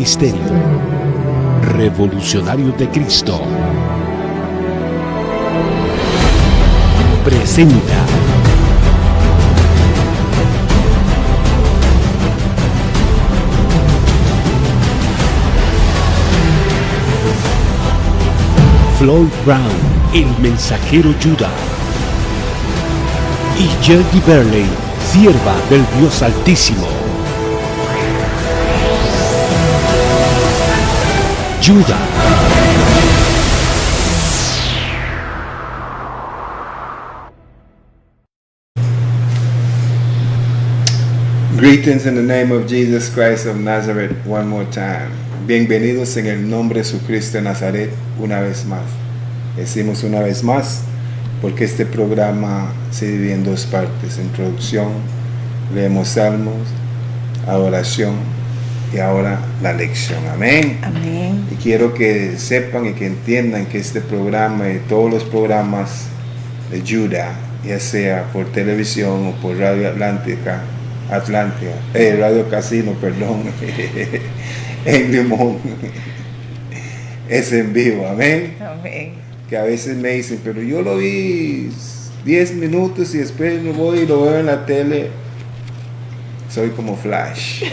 ministerio, Revolucionarios de Cristo, presenta Floyd Brown, el mensajero Judá, y Jody Verley, sierva del Dios Altísimo. Judá. Greetings in the name of Jesus Christ of Nazareth one more time. Bienvenidos en el nombre de Jesucristo de Nazaret una vez más. Decimos una vez más porque este programa se divide en dos partes: introducción, leemos salmos, adoración y ahora la lección. Amén. Amén. Y quiero que sepan y que entiendan que este programa y todos los programas de Judá, ya sea por televisión o por Radio Radio Casino, perdón, en Limón, es en vivo. Amén. Amén. Que a veces me dicen, pero yo lo vi 10 minutos y después me voy y lo veo en la tele. Soy como Flash.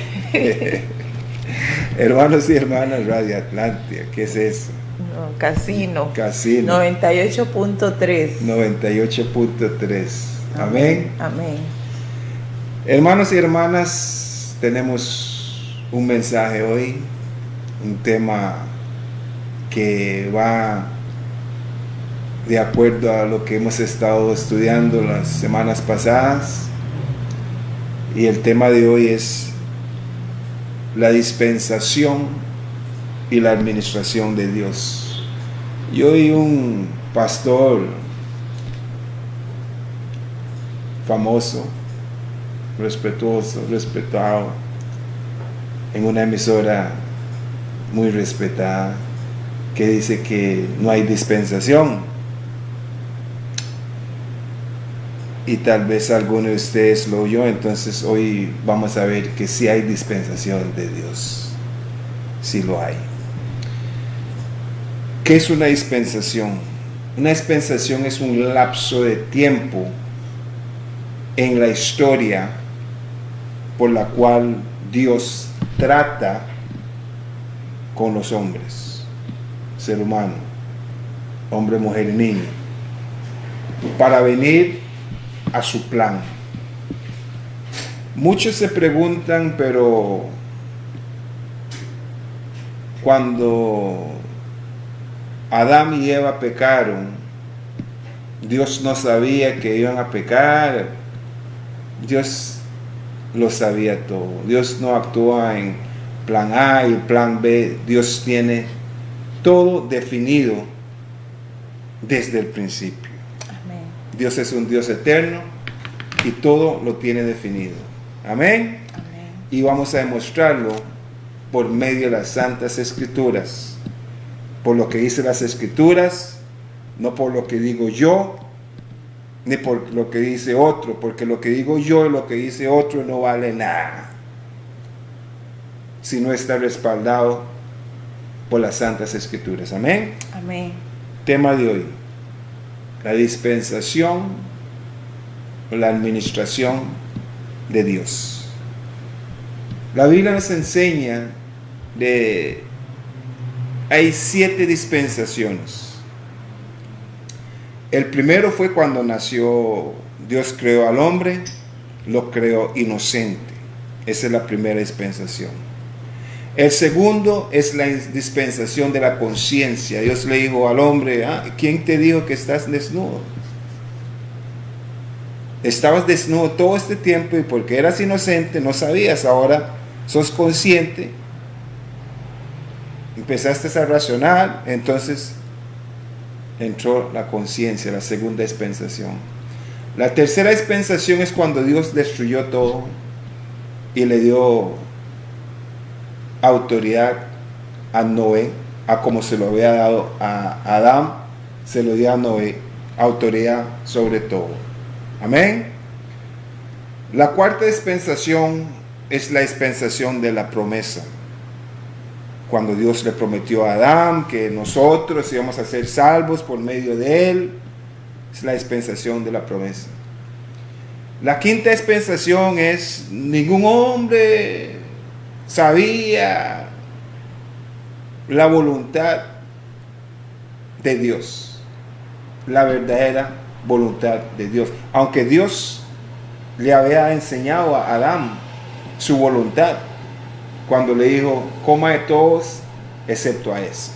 Hermanos y hermanas, Radio Atlántida, ¿qué es eso? No, Casino. Casino. 98.3. 98.3. Amén. Amén. Hermanos y hermanas, tenemos un mensaje hoy, un tema que va de acuerdo a lo que hemos estado estudiando las semanas pasadas, y el tema de hoy es la dispensación y la administración de Dios. Y hoy un pastor famoso, respetado, en una emisora muy respetada, que dice que no hay dispensación. Y tal vez alguno de ustedes lo oyó, entonces hoy vamos a ver que sí hay dispensación de Dios. Sí lo hay. ¿Qué es una dispensación? Una dispensación es un lapso de tiempo en la historia por la cual Dios trata con los hombres, ser humano, hombre, mujer y niño, para venir a su plan. Muchos se preguntan, pero cuando Adán y Eva pecaron, Dios no sabía que iban a pecar. Dios lo sabía todo. Dios no actúa en plan A y plan B. Dios tiene todo definido desde el principio. Amén. Dios es un Dios eterno y todo lo tiene definido. Amén. Amén. Y vamos a demostrarlo por medio de las Santas Escrituras, por lo que dice las Escrituras, no por lo que digo yo, ni por lo que dice otro, porque lo que digo yo y lo que dice otro no vale nada si no está respaldado por las Santas Escrituras. Amén. Amén. Tema de hoy: la dispensación o la administración de Dios. La Biblia nos enseña hay 7 dispensaciones. El primero fue cuando nació. Dios creó al hombre, lo creó inocente. Esa es la primera dispensación. El segundo es la dispensación de la conciencia. Dios le dijo al hombre: ¿quién te dijo que estás desnudo? Estabas desnudo todo este tiempo y porque eras inocente no sabías. Ahora sos consciente, empezaste a razonar, entonces entró la conciencia, la segunda dispensación. La tercera dispensación es cuando Dios destruyó todo y le dio autoridad a Noé, a como se lo había dado a Adán, se lo dio a Noé, autoridad sobre todo. Amén. La cuarta dispensación es la dispensación de la promesa. cuando Dios le prometió a Adán que nosotros íbamos a ser salvos por medio de él. Es la dispensación de la promesa. La quinta dispensación es: ningún hombre sabía la voluntad de Dios, la verdadera voluntad de Dios, aunque Dios le había enseñado a Adán su voluntad cuando le dijo: coma de todos excepto a ese.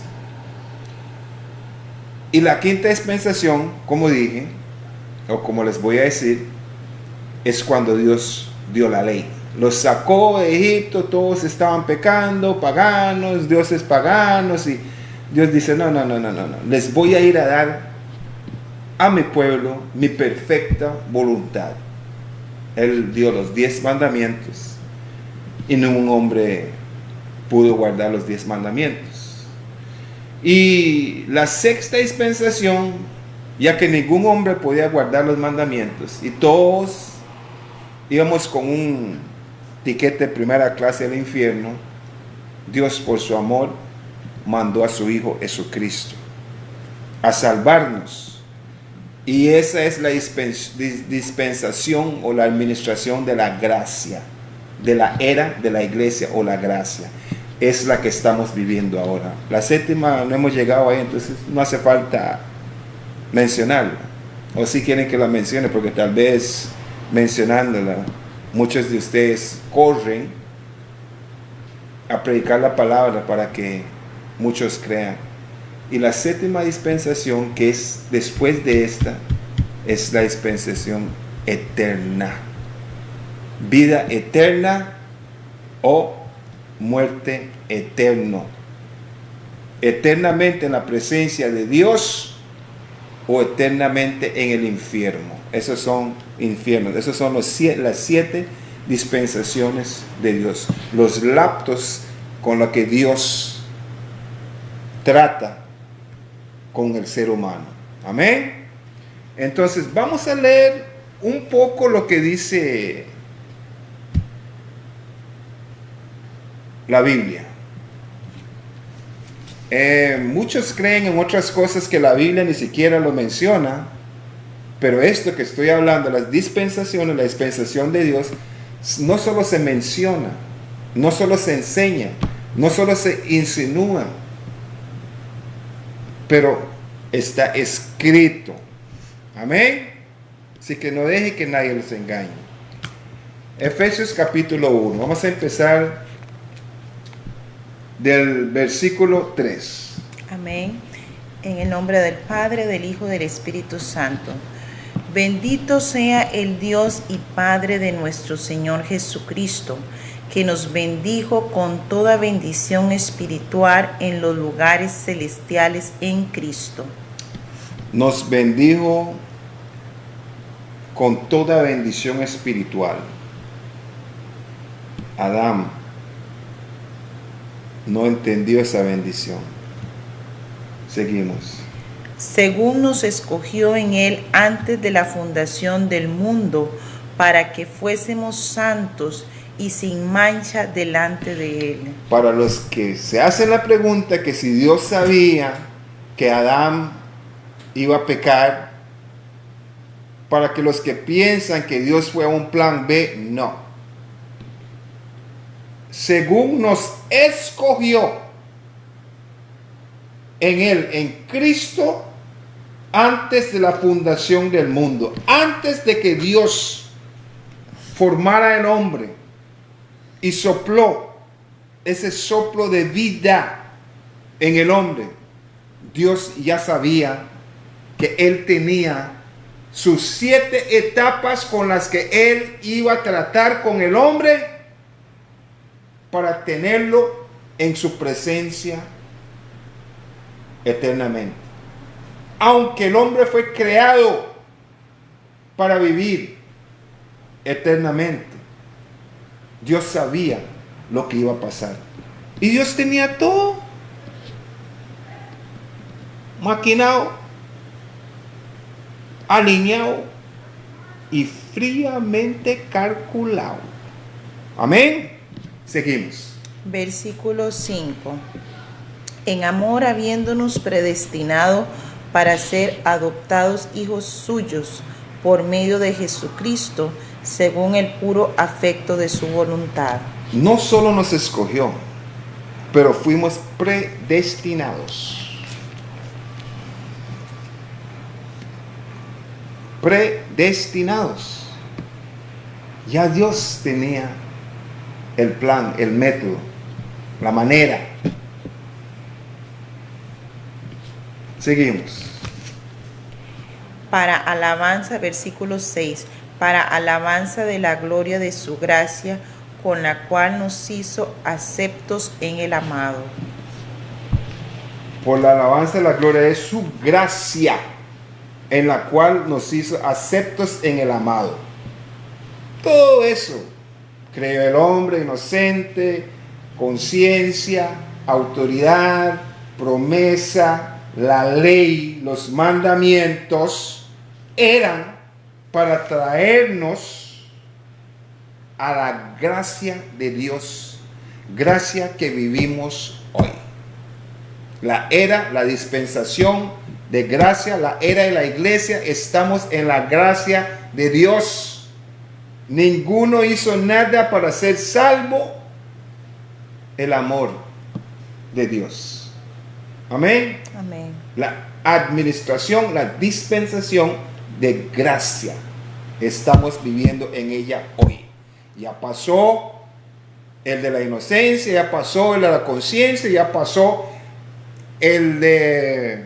Y la quinta dispensación, como dije, o como les voy a decir, es cuando Dios dio la ley. Los sacó de Egipto, todos estaban pecando, paganos, dioses paganos, y Dios dice: no, les voy a ir a dar a mi pueblo mi perfecta voluntad. Él dio los 10 mandamientos y ningún hombre pudo guardar los 10 mandamientos. Y la sexta dispensación, ya que ningún hombre podía guardar los mandamientos y todos íbamos con un tiquete de primera clase al infierno, Dios, por su amor, mandó a su Hijo Jesucristo a salvarnos. Y esa es la dispensación o la administración de la gracia, de la era de la iglesia o la gracia. Es la que estamos viviendo ahora. La séptima no hemos llegado ahí, entonces no hace falta mencionarla. O si quieren que la mencione, porque tal vez mencionándola muchos de ustedes corren a predicar la palabra para que muchos crean. Y la séptima dispensación, que es después de esta, es la dispensación eterna. Vida eterna o muerte eterno. Eternamente en la presencia de Dios o eternamente en el infierno. Esos son infiernos. Esos son las 7 dispensaciones de Dios. Los lapsos con los que Dios trata con el ser humano. Amén. Entonces vamos a leer un poco lo que dice la Biblia. Muchos creen en otras cosas que la Biblia ni siquiera lo menciona, pero esto que estoy hablando, las dispensaciones, la dispensación de Dios, no solo se menciona, no solo se enseña, no solo se insinúa, pero está escrito. Amén. Así que no deje que nadie los engañe. Efesios capítulo 1. Vamos a empezar del versículo 3. Amén. En el nombre del Padre, del Hijo, del Espíritu Santo. Bendito sea el Dios y Padre de nuestro Señor Jesucristo, que nos bendijo con toda bendición espiritual en los lugares celestiales en Cristo. Nos bendijo con toda bendición espiritual. Adán no entendió esa bendición. Seguimos. Según nos escogió en Él antes de la fundación del mundo, para que fuésemos santos y sin mancha delante de Él. Para los que se hacen la pregunta que si Dios sabía que Adán iba a pecar, para que los que piensan que Dios fue a un plan B, no. Según nos escogió en Él, en Cristo, antes de la fundación del mundo, antes de que Dios formara el hombre y sopló ese soplo de vida en el hombre, Dios ya sabía que Él tenía sus 7 etapas con las que Él iba a tratar con el hombre para tenerlo en su presencia eternamente. Aunque el hombre fue creado para vivir eternamente, Dios sabía lo que iba a pasar. Y Dios tenía todo maquinado, alineado y fríamente calculado. Amén. Seguimos. Versículo 5. En amor habiéndonos predestinado para ser adoptados hijos suyos por medio de Jesucristo, según el puro afecto de su voluntad. No solo nos escogió, pero fuimos predestinados. Predestinados. Ya Dios tenía el plan, el método, la manera. Seguimos. Para alabanza, versículo 6, para alabanza de la gloria de su gracia, con la cual nos hizo aceptos en el amado. Por la alabanza de la gloria de su gracia, en la cual nos hizo aceptos en el amado. Todo eso creó el hombre inocente, conciencia, autoridad, promesa, la ley, los mandamientos, eran para traernos a la gracia de Dios, gracia que vivimos hoy. La era, la dispensación de gracia, la era de la iglesia, estamos en la gracia de Dios. Ninguno hizo nada para ser salvo, el amor de Dios. Amén. Amén. La administración, la dispensación de gracia, estamos viviendo en ella hoy. Ya pasó el de la inocencia, ya pasó el de la conciencia, ya pasó el de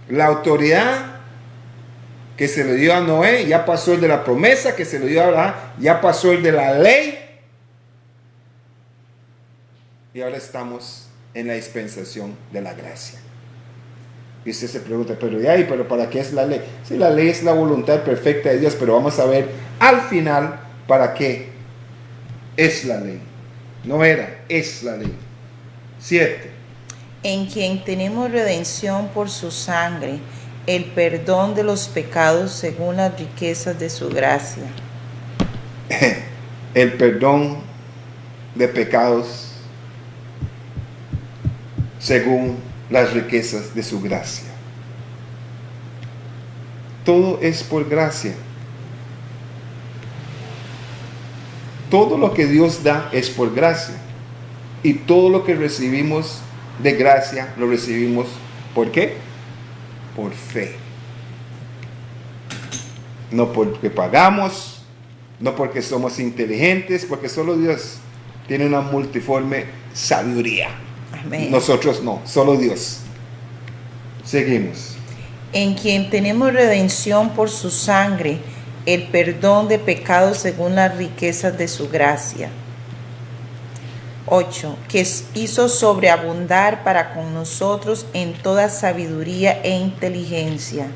la autoridad que se le dio a Noé, ya pasó el de la promesa que se le dio a Abraham, ya pasó el de la ley, y ahora estamos en la dispensación de la gracia. Y usted se pregunta, pero ¿para qué es la ley? Sí, la ley es la voluntad perfecta de Dios, pero vamos a ver al final para qué es la ley. No era, es la ley. 7. En quien tenemos redención por su sangre, el perdón de los pecados según las riquezas de su gracia. El perdón de pecados según las riquezas de su gracia. Todo es por gracia. Todo lo que Dios da es por gracia. Y todo lo que recibimos de gracia lo recibimos ¿por qué? Por fe. No porque pagamos, no porque somos inteligentes, porque solo Dios tiene una multiforme sabiduría. Amén. Nosotros no, solo Dios. Seguimos. En quien tenemos redención por su sangre, el perdón de pecados según las riquezas de su gracia. 8. Que hizo sobreabundar para con nosotros en toda sabiduría e inteligencia,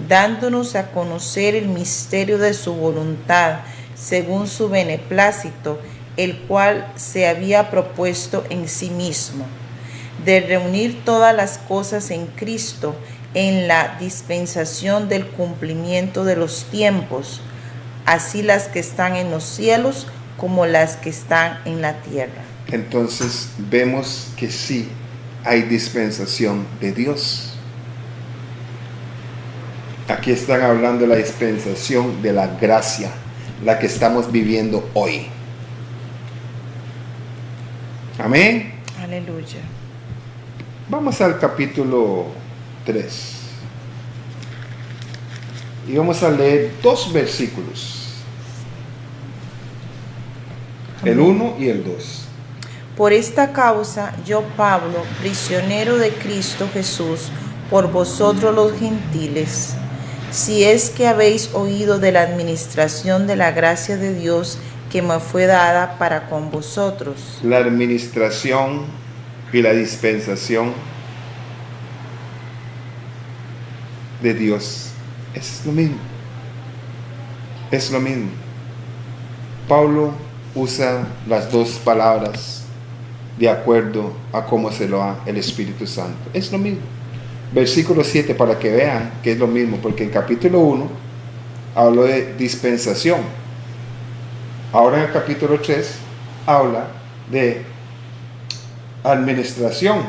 dándonos a conocer el misterio de su voluntad, según su beneplácito, el cual se había propuesto en sí mismo, de reunir todas las cosas en Cristo, en la dispensación del cumplimiento de los tiempos, así las que están en los cielos como las que están en la tierra. Entonces vemos que sí hay dispensación de Dios. Aquí están hablando de la dispensación de la gracia, la que estamos viviendo hoy. Amén. Aleluya. Vamos al capítulo 3. Y vamos a leer 2 versículos. El 1 y el 2. Por esta causa, yo, Pablo, prisionero de Cristo Jesús, por vosotros los gentiles, si es que habéis oído de la administración de la gracia de Dios que me fue dada para con vosotros. La administración y la dispensación de Dios es lo mismo. Es lo mismo. Pablo usa las dos palabras de acuerdo a cómo se lo da el Espíritu Santo. Es lo mismo. Versículo 7, para que vean que es lo mismo, porque en capítulo 1 habló de dispensación. Ahora en el capítulo 3 habla de administración.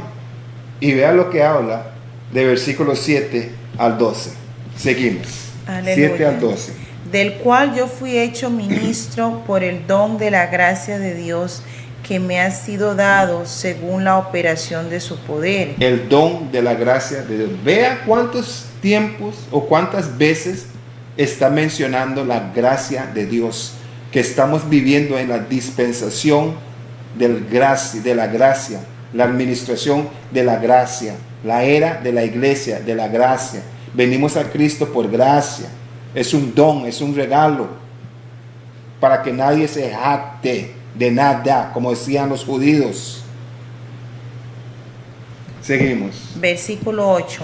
Y vea lo que habla de versículos 7 al 12. Seguimos. Aleluya. 7 al 12. Del cual yo fui hecho ministro por el don de la gracia de Dios que me ha sido dado según la operación de su poder. El don de la gracia de Dios. Vea cuántos tiempos o cuántas veces está mencionando la gracia de Dios, que estamos viviendo en la dispensación de la gracia, la administración de la gracia, la era de la iglesia de la gracia. Venimos a Cristo por gracia. Es un don, es un regalo, para que nadie se jacte de nada, como decían los judíos. Seguimos. Versículo 8.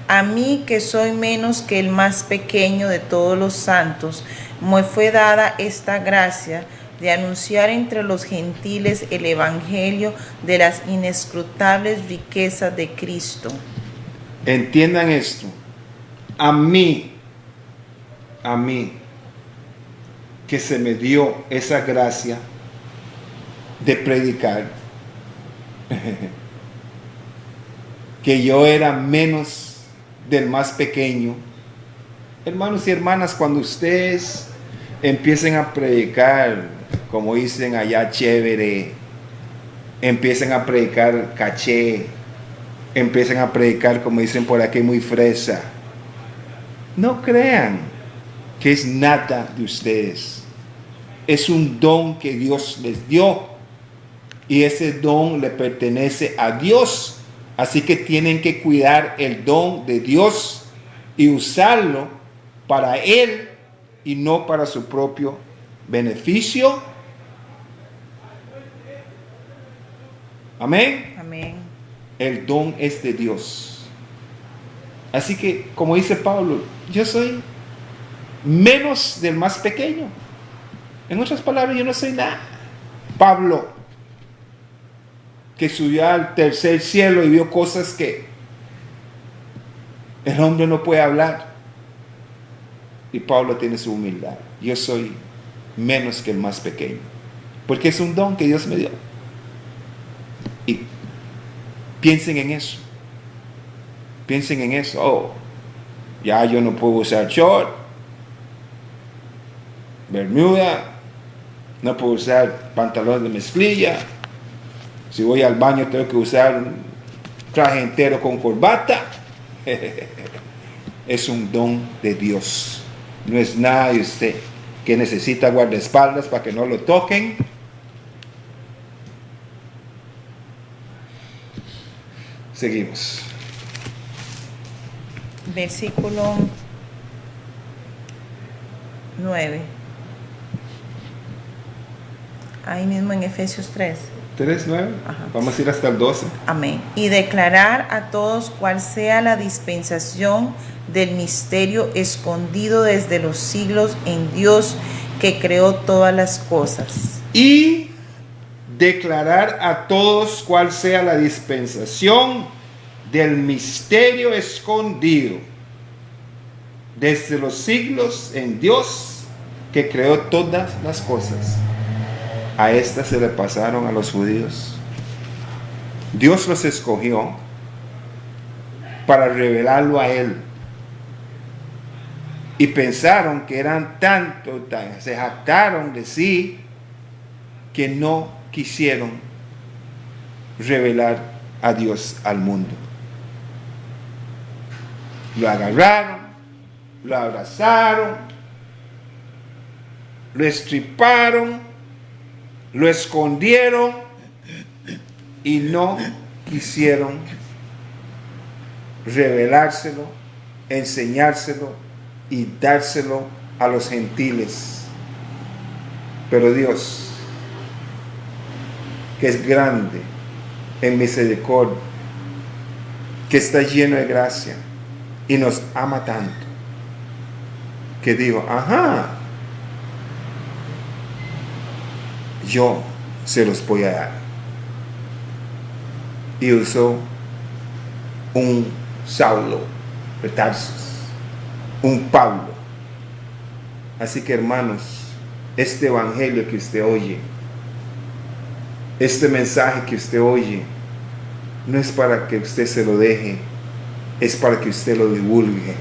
A mí, que soy menos que el más pequeño de todos los santos, me fue dada esta gracia de anunciar entre los gentiles el evangelio de las inescrutables riquezas de Cristo. Entiendan esto. A mí, que se me dio esa gracia de predicar, que yo era menos del más pequeño. Hermanos y hermanas, cuando ustedes empiecen a predicar, como dicen allá, chévere, empiecen a predicar caché, empiecen a predicar, como dicen por aquí, muy fresa, no crean que es nada de ustedes. Es un don que Dios les dio, y ese don le pertenece a Dios. Así que tienen que cuidar el don de Dios y usarlo para Él y no para su propio beneficio. Amén. Amén. El don es de Dios. Así que, como dice Pablo, yo soy menos del más pequeño. En otras palabras, yo no soy nada. Pablo, que subió al tercer cielo y vio cosas que el hombre no puede hablar. Y Pablo tiene su humildad. Yo soy menos que el más pequeño, porque es un don que Dios me dio. Y piensen en eso. Piensen en eso. Oh, ya yo no puedo usar short, bermuda, no puedo usar pantalones de mezclilla. Si voy al baño tengo que usar un traje entero con corbata. Es un don de Dios. No es nada de usted que necesita guardaespaldas para que no lo toquen. Seguimos. Versículo 9. Ahí mismo en Efesios 3. 3:9. Ajá. Vamos a ir hasta el 12. Amén. Y declarar a todos cuál sea la dispensación del misterio escondido desde los siglos en Dios que creó todas las cosas. Y declarar a todos cuál sea la dispensación del misterio escondido desde los siglos en Dios que creó todas las cosas. A estas se le pasaron a los judíos. Dios los escogió para revelarlo a Él. Y pensaron que eran se jactaron de sí, que no quisieron revelar a Dios al mundo. Lo agarraron, lo abrazaron, lo estriparon, lo escondieron y no quisieron revelárselo, enseñárselo y dárselo a los gentiles. Pero Dios, que es grande en misericordia, que está lleno de gracia y nos ama tanto, que dijo, ajá, yo se los voy a dar. Y usó un Saulo de Tarsus, un Pablo. Así que, hermanos, este evangelio que usted oye Este mensaje que usted oye no es para que usted se lo deje, es para que usted lo divulgue,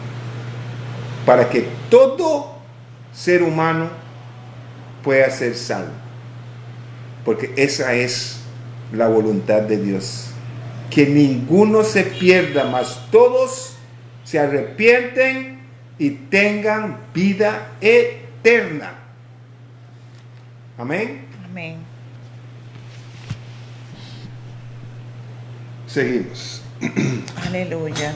para que todo ser humano pueda ser salvo, porque esa es la voluntad de Dios, que ninguno se pierda, mas todos se arrepienten y tengan vida eterna. Amén. Amén. Seguimos. Aleluya.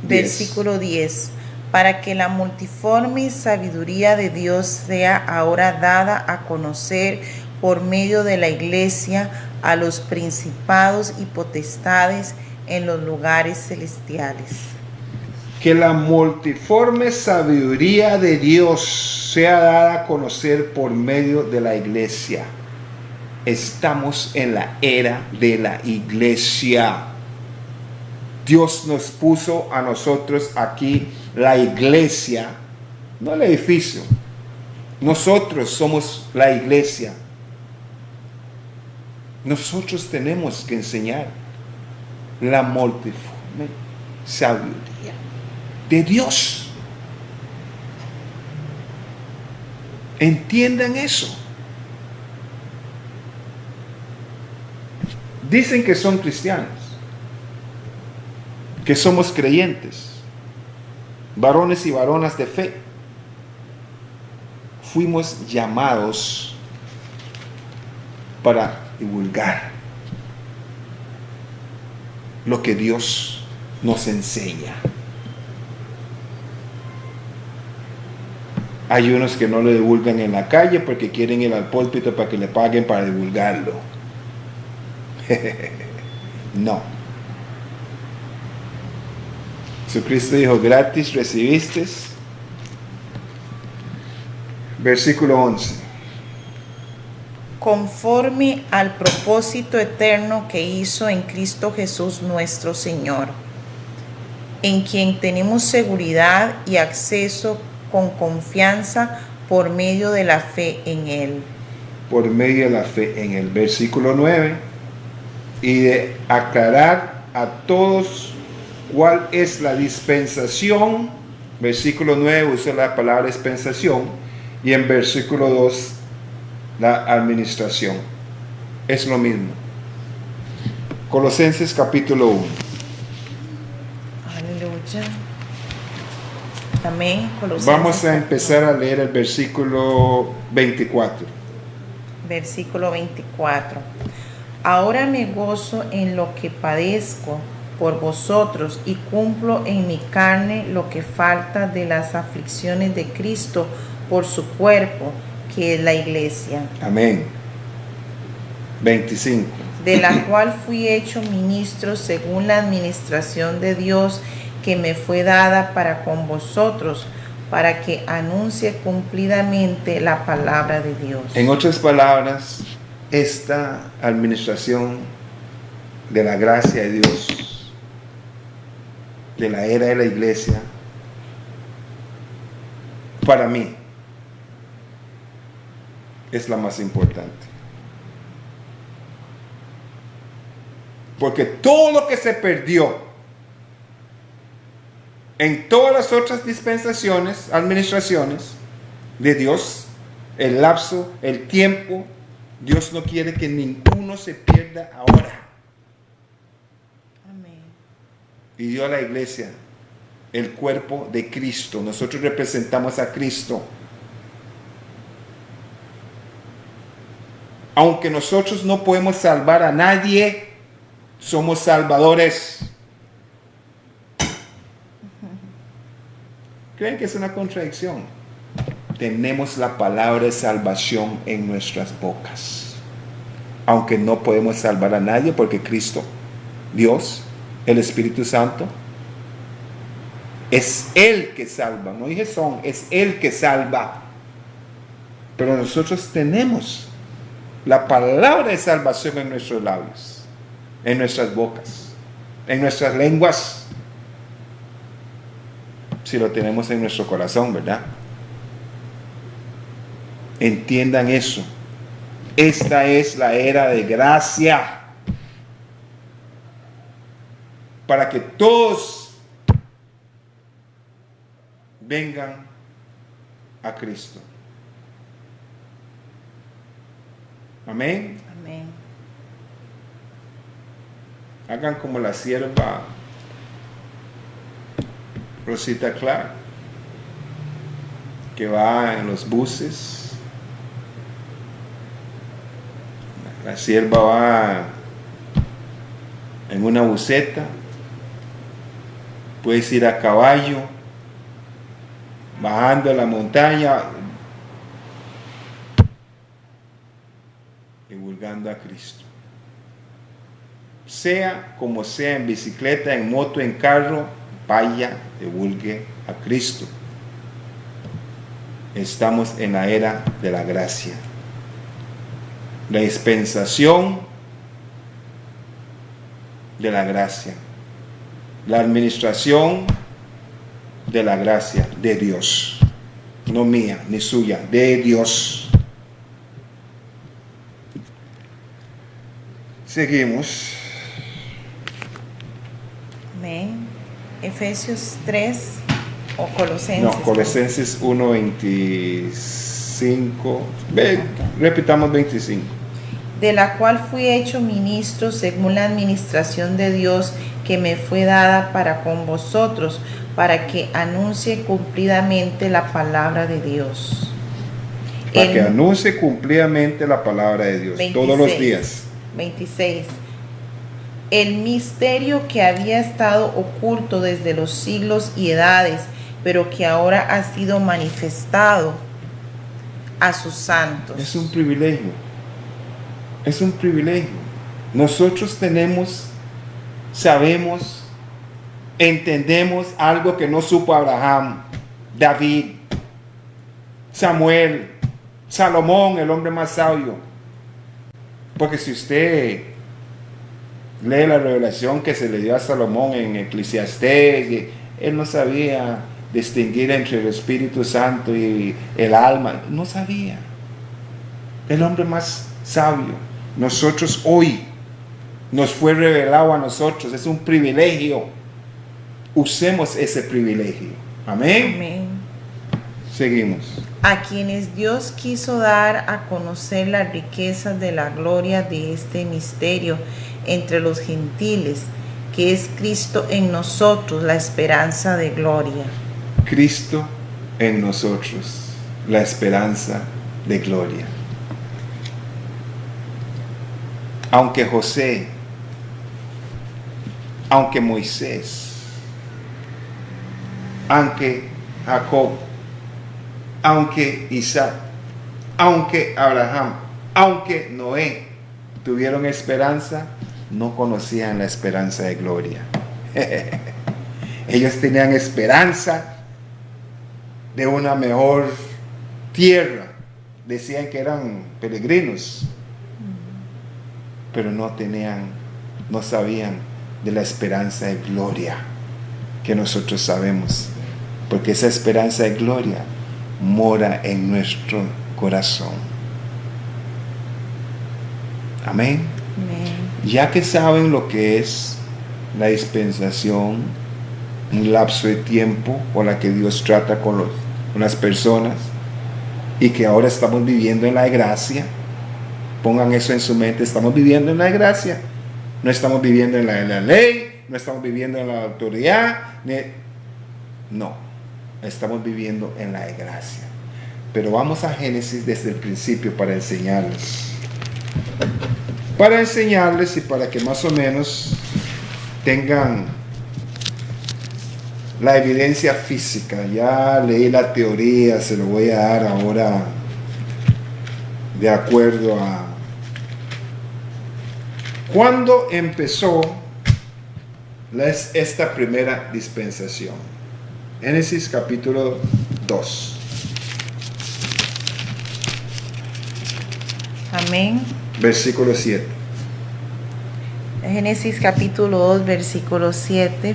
10. Versículo 10. Para que la multiforme sabiduría de Dios sea ahora dada a conocer por medio de la iglesia a los principados y potestades en los lugares celestiales. Que la multiforme sabiduría de Dios sea dada a conocer por medio de la iglesia. Estamos en la era de la iglesia. Dios nos puso a nosotros aquí la iglesia, no el edificio. Nosotros somos la iglesia. Nosotros tenemos que enseñar la multiforme sabiduría de Dios. Entiendan eso. Dicen que son cristianos, que somos creyentes, varones y varonas de fe. Fuimos llamados para divulgar lo que Dios nos enseña. Hay unos que no lo divulgan en la calle porque quieren ir al púlpito para que le paguen para divulgarlo. No. Jesucristo dijo, gratis recibiste. Versículo 11. Conforme al propósito eterno que hizo en Cristo Jesús nuestro Señor, en quien tenemos seguridad y acceso con confianza por medio de la fe en Él. Por medio de la fe en Él. Versículo 9. Y de aclarar a todos cuál es la dispensación. Versículo 9 usa la palabra dispensación. Y en versículo 2 la administración. Es lo mismo. Colosenses capítulo 1. Aleluya. Amén. Colosenses, Vamos a empezar a leer el versículo 24. Versículo 24. Ahora me gozo en lo que padezco por vosotros y cumplo en mi carne lo que falta de las aflicciones de Cristo por su cuerpo, que es la iglesia. Amén. 25. De la cual fui hecho ministro según la administración de Dios que me fue dada para con vosotros, para que anuncie cumplidamente la palabra de Dios. En otras palabras, esta administración de la gracia de Dios, de la era de la iglesia, para mí es la más importante. Porque todo lo que se perdió en todas las otras dispensaciones, administraciones de Dios, el lapso, el tiempo, Dios no quiere que ninguno se pierda ahora. Amén. Y dio a la iglesia el cuerpo de Cristo. Nosotros representamos a Cristo. Aunque nosotros no podemos salvar a nadie, somos salvadores. ¿Creen que es una contradicción? Tenemos la palabra de salvación en nuestras bocas. Aunque no podemos salvar a nadie porque Cristo, Dios, el Espíritu Santo, es Él que salva. No dije son, es Él que salva. Pero nosotros tenemos la palabra de salvación en nuestros labios, en nuestras bocas, en nuestras lenguas. Si lo tenemos en nuestro corazón, ¿verdad? Entiendan eso. Esta es la era de gracia para que todos vengan a Cristo. Amén. Amén. Hagan como la sierva Rosita Clark, que va en los buses. La sierva va en una buseta. Puedes ir a caballo, bajando la montaña, divulgando a Cristo. Sea como sea, en bicicleta, en moto, en carro, vaya, divulgue a Cristo. Estamos en la era de la gracia. La dispensación de la gracia. La administración de la gracia de Dios. No mía ni suya, de Dios. Seguimos. Amén. Efesios 3 o Colosenses. No, Colosenses 1:25. Repitamos 25. De la cual fui hecho ministro según la administración de Dios que me fue dada para con vosotros, para que anuncie cumplidamente la palabra de Dios. Para que anuncie cumplidamente la palabra de Dios 26, todos los días. 26. El misterio que había estado oculto desde los siglos y edades, pero que ahora ha sido manifestado a sus santos. Es un privilegio. Es un privilegio. Nosotros sabemos, entendemos algo que no supo Abraham, David, Samuel, Salomón, el hombre más sabio. Porque si usted lee la revelación que se le dio a Salomón en Eclesiastés, él no sabía distinguir entre el Espíritu Santo y el alma. No sabía. El hombre más sabio. Nosotros hoy nos fue revelado a nosotros. Es un privilegio. Usemos ese privilegio. Amén. Amén. Seguimos. A quienes Dios quiso dar a conocer las riquezas de la gloria de este misterio entre los gentiles, que es Cristo en nosotros, la esperanza de gloria. Cristo en nosotros, la esperanza de gloria. Aunque José, aunque Moisés, aunque Jacob, aunque Isaac, aunque Abraham, aunque Noé tuvieron esperanza, no conocían la esperanza de gloria. Ellos tenían esperanza de una mejor tierra. Decían que eran peregrinos, pero no sabían de la esperanza de gloria que nosotros sabemos, porque esa esperanza de gloria mora en nuestro corazón. Amén. Amén. Ya que saben lo que es la dispensación, un lapso de tiempo con la que Dios trata con las personas, y que ahora estamos viviendo en la gracia, pongan eso en su mente. Estamos viviendo en la gracia. No estamos viviendo en la ley, no estamos viviendo en la autoridad. No, estamos viviendo en la gracia. Pero vamos a Génesis desde el principio para enseñarles. Y para que más o menos tengan la evidencia física. Ya leí la teoría, se lo voy a dar ahora de acuerdo a cuándo empezó esta primera dispensación. Génesis capítulo 2. Amén. Versículo 7. Génesis capítulo 2, versículo 7.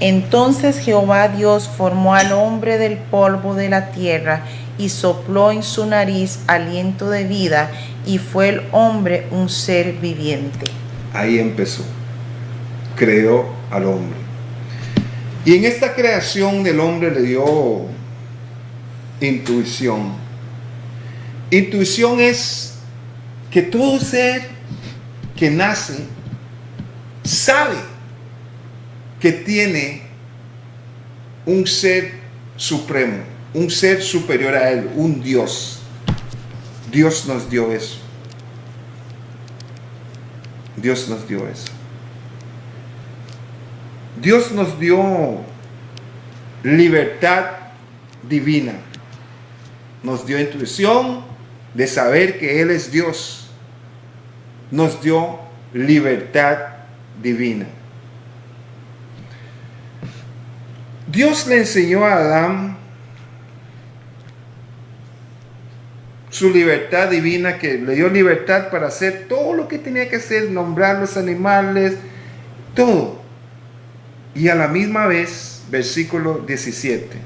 Entonces Jehová Dios formó al hombre del polvo de la tierra y sopló en su nariz aliento de vida, y fue el hombre un ser viviente. Ahí empezó. Creó al hombre. Y en esta creación del hombre le dio intuición. Intuición es que todo ser que nace sabe que tiene un ser supremo, un ser superior a él, un Dios. Dios nos dio eso. Dios nos dio eso. Dios nos dio libertad divina. Nos dio intuición de saber que Él es Dios. Nos dio libertad divina. Dios le enseñó a Adán su libertad divina, que le dio libertad para hacer todo lo que tenía que hacer, nombrar los animales, todo. Y a la misma vez, versículo 17.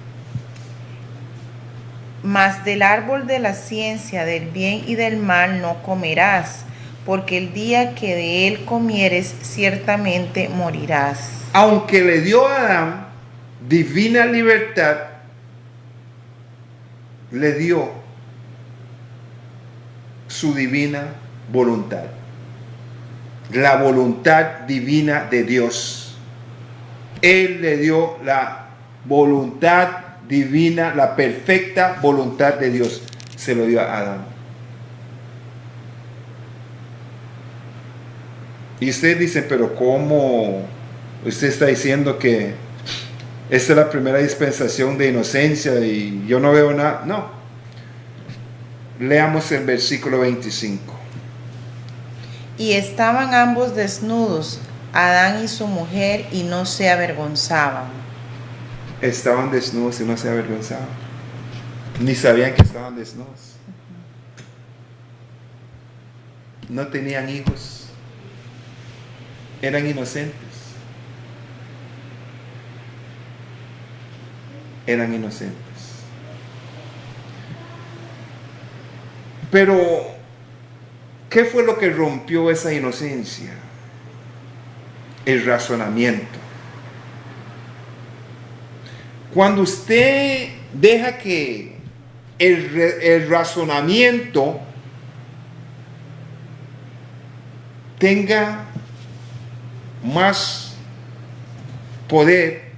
Mas del árbol de la ciencia del bien y del mal no comerás, porque el día que de él comieres ciertamente morirás. Aunque le dio a Adán divina libertad, le dio su divina voluntad. La voluntad divina de Dios. Él le dio la voluntad divina, la perfecta voluntad de Dios. Se lo dio a Adán. Y usted dice, pero ¿cómo? Usted está diciendo que esta es la primera dispensación de inocencia y yo no veo nada. No. Leamos el versículo 25. Y estaban ambos desnudos, Adán y su mujer, y no se avergonzaban. Estaban desnudos y no se avergonzaban. Ni sabían que estaban desnudos. No tenían hijos. Eran inocentes. Eran inocentes. Pero, ¿qué fue lo que rompió esa inocencia? El razonamiento. Cuando usted deja que el razonamiento tenga más poder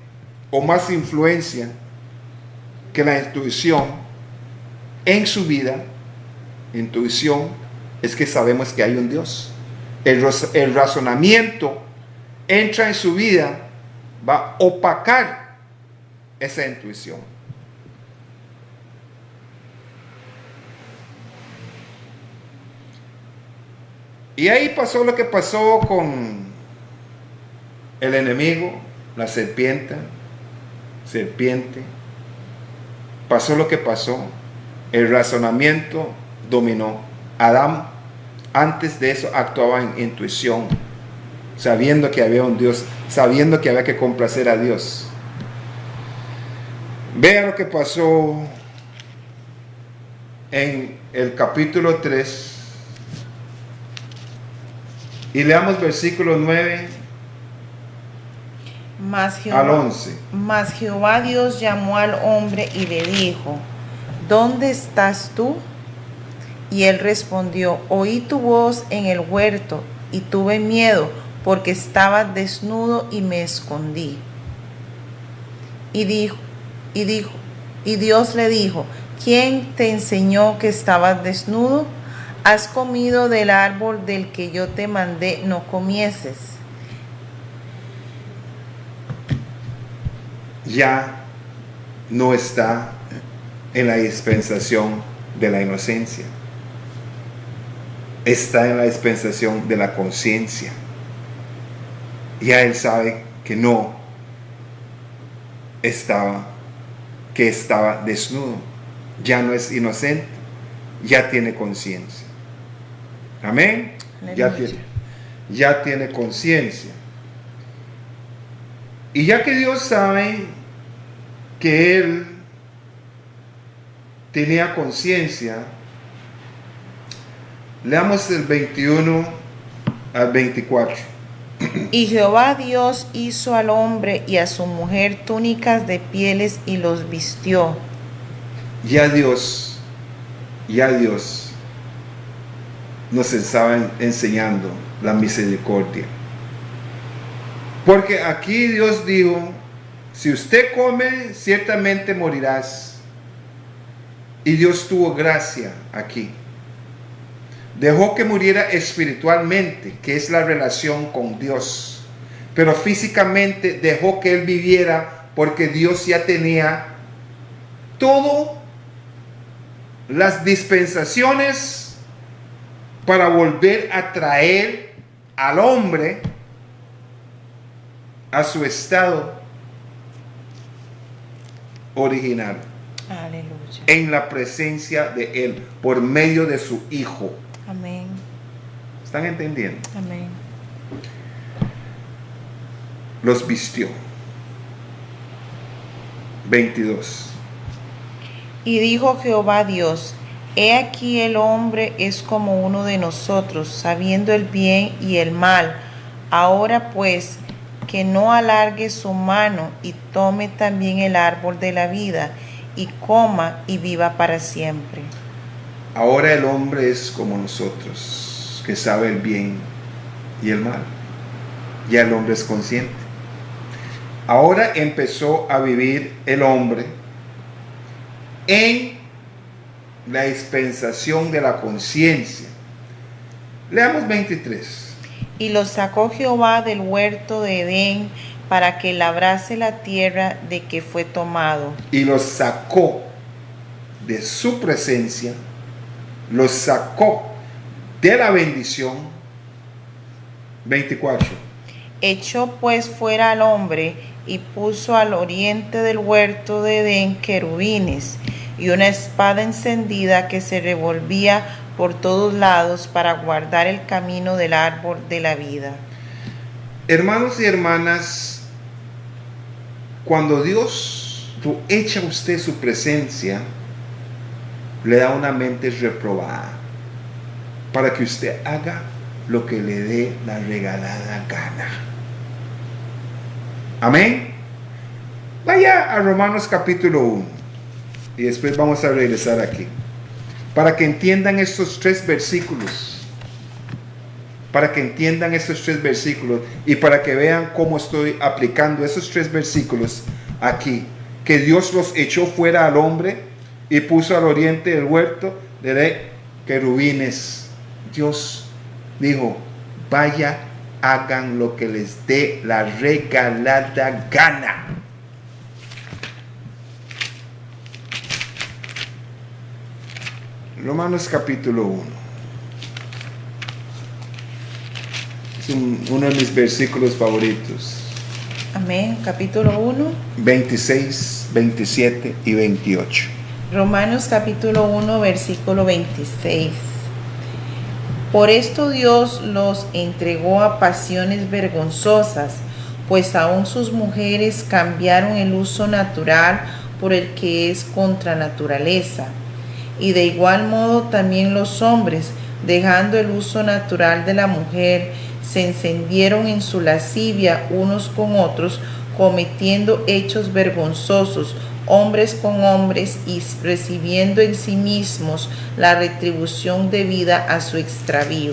o más influencia que la intuición en su vida, intuición es que sabemos que hay un Dios. El razonamiento entra en su vida, va a opacar esa intuición. Y ahí pasó lo que pasó con el enemigo, la serpiente. Pasó lo que pasó. El razonamiento dominó. Adán, antes de eso, actuaba en intuición, sabiendo que había un Dios, sabiendo que había que complacer a Dios. Vea lo que pasó en el capítulo 3 y leamos versículo 9 al 11. Mas Jehová Dios llamó al hombre y le dijo: ¿dónde estás tú? Y él respondió: oí tu voz en el huerto y tuve miedo, porque estaba desnudo y me escondí. Y Dios le dijo: ¿quién te enseñó que estabas desnudo? ¿Has comido del árbol del que yo te mandé no comieses? Ya no está en la dispensación de la inocencia. Está en la dispensación de la conciencia. Ya él sabe que estaba desnudo. Ya no es inocente. Ya tiene conciencia. Amén. Ya tiene conciencia. Y ya que Dios sabe que él tenía conciencia. Leamos el 21 al 24. Y Jehová Dios hizo al hombre y a su mujer túnicas de pieles y los vistió. Ya Dios nos estaba enseñando la misericordia. Porque aquí Dios dijo, si usted come, ciertamente morirás. Y Dios tuvo gracia aquí. Dejó que muriera espiritualmente, que es la relación con Dios. Pero físicamente dejó que él viviera porque Dios ya tenía todas las dispensaciones para volver a traer al hombre a su estado original. Aleluya. En la presencia de él, por medio de su Hijo. Amén. ¿Están entendiendo? Amén. Los vistió. 22. Y dijo Jehová Dios, he aquí el hombre es como uno de nosotros, sabiendo el bien y el mal. Ahora pues, que no alargue su mano y tome también el árbol de la vida y coma y viva para siempre. Ahora el hombre es como nosotros, que sabe el bien y el mal. Ya el hombre es consciente. Ahora empezó a vivir el hombre en la dispensación de la conciencia. Leamos 23. Y lo sacó Jehová del huerto de Edén para que labrase la tierra de que fue tomado. Y los sacó de su presencia, los sacó de la bendición. 24. Echó pues fuera al hombre y puso al oriente del huerto de Edén querubines y una espada encendida que se revolvía por todos lados para guardar el camino del árbol de la vida. Hermanos y hermanas, cuando Dios lo echa a usted su presencia, le da una mente reprobada para que usted haga lo que le dé la regalada gana. Amén. Vaya a Romanos capítulo 1 y después vamos a regresar aquí para que entiendan estos 3 versículos. Para que entiendan estos 3 versículos y para que vean cómo estoy aplicando esos 3 versículos aquí. Que Dios los echó fuera al hombre y puso al oriente del huerto de querubines. Dios dijo, vaya, hagan lo que les dé la regalada gana. Romanos capítulo 1. Es uno de mis versículos favoritos. Amén. Capítulo 1. 26, 27 y 28. Romanos capítulo 1, versículo 26. Por esto Dios los entregó a pasiones vergonzosas, pues aún sus mujeres cambiaron el uso natural por el que es contra naturaleza. Y de igual modo también los hombres, dejando el uso natural de la mujer, se encendieron en su lascivia unos con otros, cometiendo hechos vergonzosos, hombres con hombres, y recibiendo en sí mismos la retribución debida a su extravío.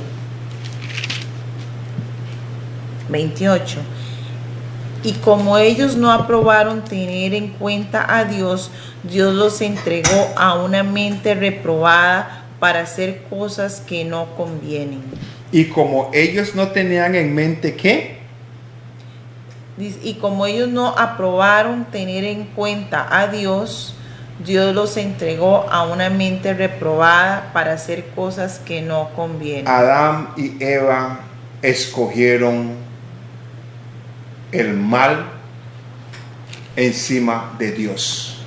28. Y como ellos no aprobaron tener en cuenta a Dios, Dios los entregó a una mente reprobada para hacer cosas que no convienen. Y como ellos no tenían en mente ¿qué? Y como ellos no aprobaron tener en cuenta a Dios, Dios los entregó a una mente reprobada para hacer cosas que no convienen. Adán y Eva escogieron el mal encima de Dios.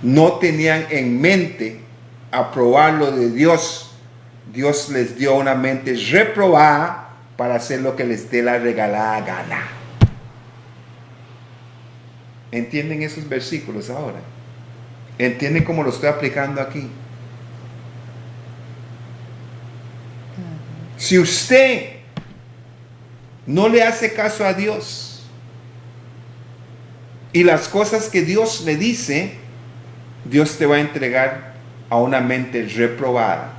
No tenían en mente aprobar lo de Dios. Dios les dio una mente reprobada para hacer lo que les dé la regalada gana. ¿Entienden esos versículos ahora? ¿Entienden cómo lo estoy aplicando aquí? Si usted no le hace caso a Dios y las cosas que Dios le dice, Dios te va a entregar a una mente reprobada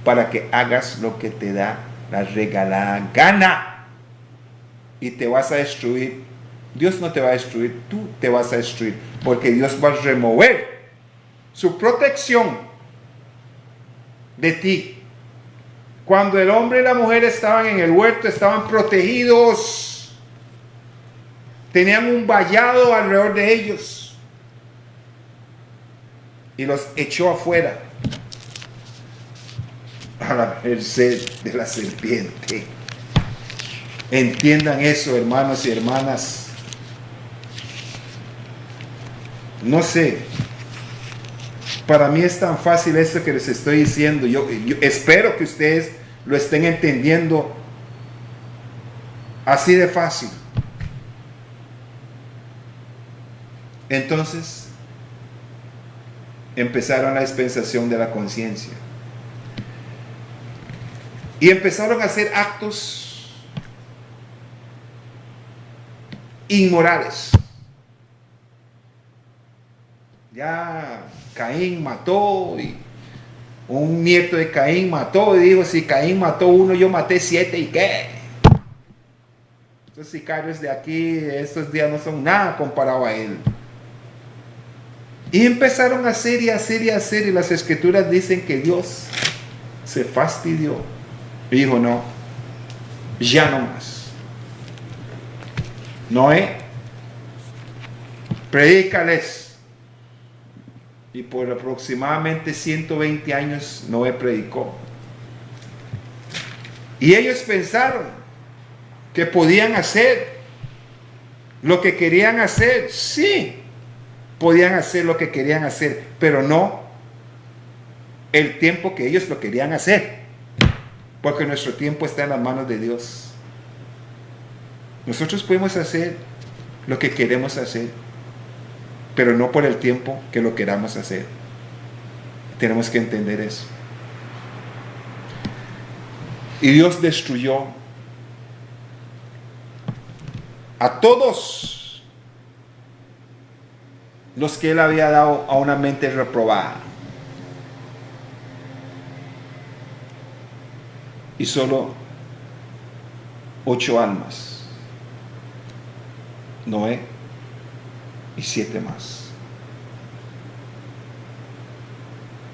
para que hagas lo que te da la regalada gana y te vas a destruir. Dios no te va a destruir, tú te vas a destruir, porque Dios va a remover su protección de ti. Cuando el hombre y la mujer estaban en el huerto, estaban protegidos, tenían un vallado alrededor de ellos y los echó afuera a la merced de la serpiente. Entiendan eso, hermanos y hermanas. No sé, para mí es tan fácil esto que les estoy diciendo. Yo espero que ustedes lo estén entendiendo así de fácil. Entonces, empezaron la dispensación de la conciencia. Y empezaron a hacer actos inmorales. Ya Caín mató, y un nieto de Caín mató, y dijo, si Caín mató uno, yo maté 7, ¿y qué? Estos sicarios de aquí, estos días no son nada comparado a él. Y empezaron a hacer y hacer y hacer, y las escrituras dicen que Dios se fastidió. Y dijo, no, ya no más. Noé, predícales. Y por aproximadamente 120 años Noé predicó. Y ellos pensaron que podían hacer lo que querían hacer. Sí, podían hacer lo que querían hacer, pero no el tiempo que ellos lo querían hacer. Porque nuestro tiempo está en las manos de Dios. Nosotros podemos hacer lo que queremos hacer, pero no por el tiempo que lo queramos hacer. Tenemos que entender eso. Y Dios destruyó a todos los que Él había dado a una mente reprobada. Y solo 8 almas. Noé y 7 más.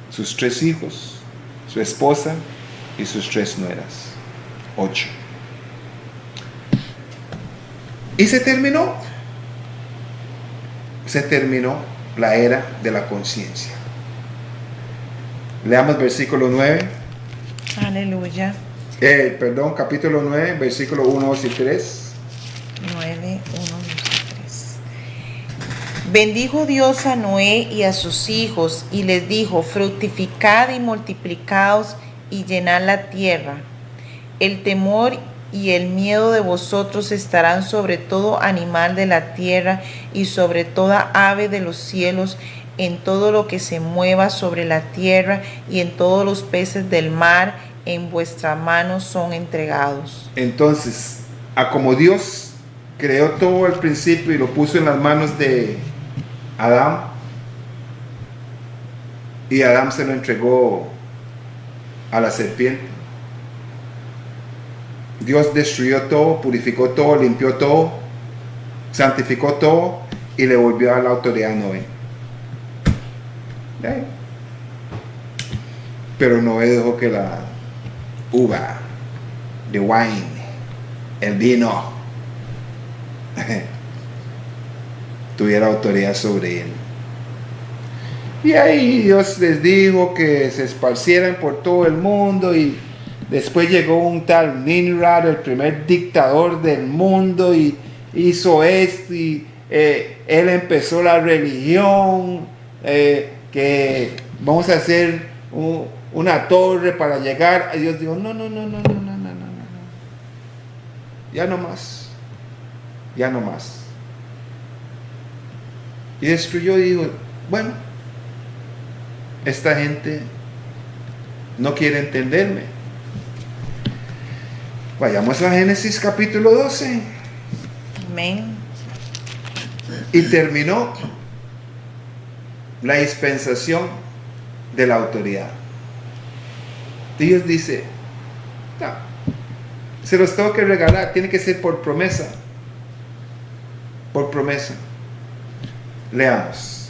Sus 3 hijos, su esposa y sus 3 nueras. 8. Y se terminó. Se terminó la era de la conciencia. Leamos versículo 9. Aleluya. Capítulo 9, versículo 1, 2 y 3. 9, 1, 2 y 3. Bendijo Dios a Noé y a sus hijos y les dijo, fructificad y multiplicaos y llenad la tierra. El temor y el miedo de vosotros estarán sobre todo animal de la tierra y sobre toda ave de los cielos, en todo lo que se mueva sobre la tierra y en todos los peces del mar, en vuestra mano son entregados. Entonces, a como Dios creó todo al principio y lo puso en las manos de Adán, y Adán se lo entregó a la serpiente. Dios destruyó todo, purificó todo, limpió todo, santificó todo y le volvió a dar la autoridad a Noé. Pero Noé dejó que la uva, the wine, el vino, tuviera autoridad sobre él. Y ahí Dios les dijo que se esparcieran por todo el mundo, y después llegó un tal Nimrod, el primer dictador del mundo, y hizo esto, y él empezó la religión, que vamos a hacer una torre para llegar. Y Dios dijo, no. Ya no más. Y destruyó y dijo, bueno, esta gente no quiere entenderme. Vayamos a Génesis capítulo 12. Amén. Y terminó la dispensación de la autoridad. Dios dice, no, se los tengo que regalar, tiene que ser por promesa. Por promesa. Leamos.